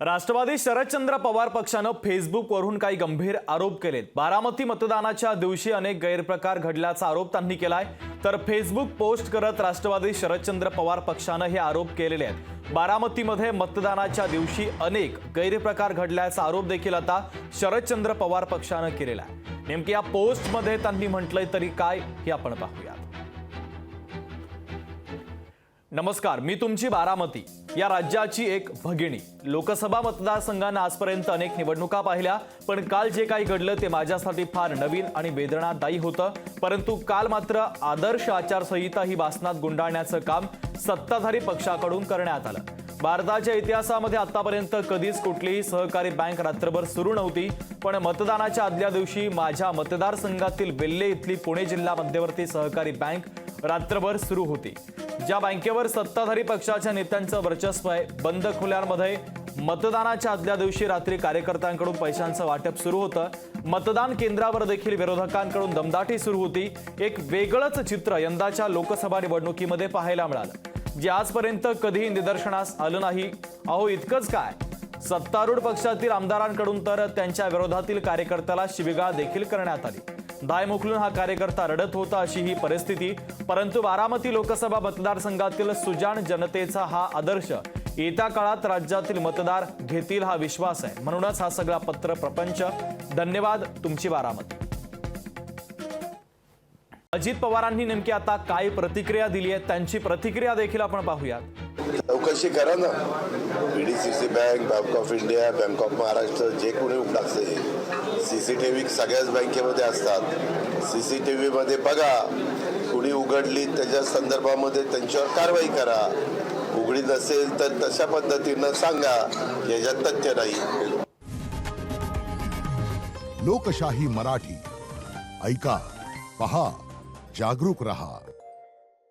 राष्ट्रवादी शरदचंद्र पवार पक्षानं फेसबुकवरून काही गंभीर आरोप केलेत। बारामती मतदानाच्या दिवशी अनेक गैरप्रकार घडल्याचा आरोप त्यांनी केलाय। तर फेसबुक पोस्ट करत राष्ट्रवादी शरदचंद्र पवार पक्षानं हे आरोप केलेले आहेत। बारामतीमध्ये मतदानाच्या दिवशी अनेक गैरप्रकार घडल्याचा आरोप देखील आता शरदचंद्र पवार पक्षानं केलेला आहे। नेमकी या पोस्टमध्ये त्यांनी म्हटलंय तरी काय हे आपण पाहूया। नमस्कार, मी तुमची बारामती, या राज्याची एक भगिनी। लोकसभा मतदारसंघांना आजपर्यंत अनेक निवडणुका पाहिल्या, पण काल जे काही घडलं ते माझ्यासाठी फार नवीन आणि वेदनादायी होतं। परंतु काल मात्र आदर्श आचारसंहिता ही वासनात गुंडाळण्याचं काम सत्ताधारी पक्षाकडून करण्यात आलं। भारताच्या इतिहासामध्ये आतापर्यंत कधीच कुठलीही सहकारी बँक रात्रभर सुरू नव्हती, पण मतदानाच्या आदल्या दिवशी माझ्या मतदारसंघातील वेल्हे इथली पुणे जिल्हा मध्यवर्ती सहकारी बँक रात्रभर सुरू होती। ज्या बँकेवर सत्ताधारी पक्षाच्या नेत्यांचं वर्चस्व आहे, बंद खोल्यांमध्ये मतदानाच्या आदल्या दिवशी रात्री कार्यकर्त्यांकडून पैशांचं वाटप सुरू होतं। मतदान केंद्रावर देखील विरोधकांकडून दमदाटी सुरू होती। एक वेगळंच चित्र यंदाच्या लोकसभा निवडणुकीमध्ये पाहायला मिळालं, जे आजपर्यंत कधीही निदर्शनास आलं नाही। अहो, इतकंच काय, सत्तारूढ पक्षातील आमदारांकडून तर त्यांच्या विरोधातील कार्यकर्त्याला शिवीगाळ देखील करण्यात आली। दाय मोकलून हा कार्यकर्ता रडत होता, अशी ही परिस्थिती। परंतु बारामती लोकसभा मतदारसंघातील सुजाण जनतेचा हा आदर्श येत्या काळात राज्यातील मतदार घेतील हा विश्वास आहे। म्हणूनच हा सगळा पत्र प्रपंच। धन्यवाद, तुमची बारामती। अजित पवारांनी नेमकी आता काय प्रतिक्रिया दिली आहे, त्यांची प्रतिक्रिया देखील आपण पाहूया। चौकशी करा ना। PDCC bank, bank of India, bank of Maharashtra, जे कोणी उघडाचे सीसीटीव्ही सगळ्याच बँकेमध्ये असतात। सीसीटीव्ही मध्ये बघा, कुणी उघडली त्याच्या संदर्भामध्ये त्यांच्यावर कारवाई करा। उघडी नसेल तर तशा पद्धतीनं सांगा, याच्यात तथ्य नाही। लोकशाही मराठी ऐका, पहा, जागरूक रहा।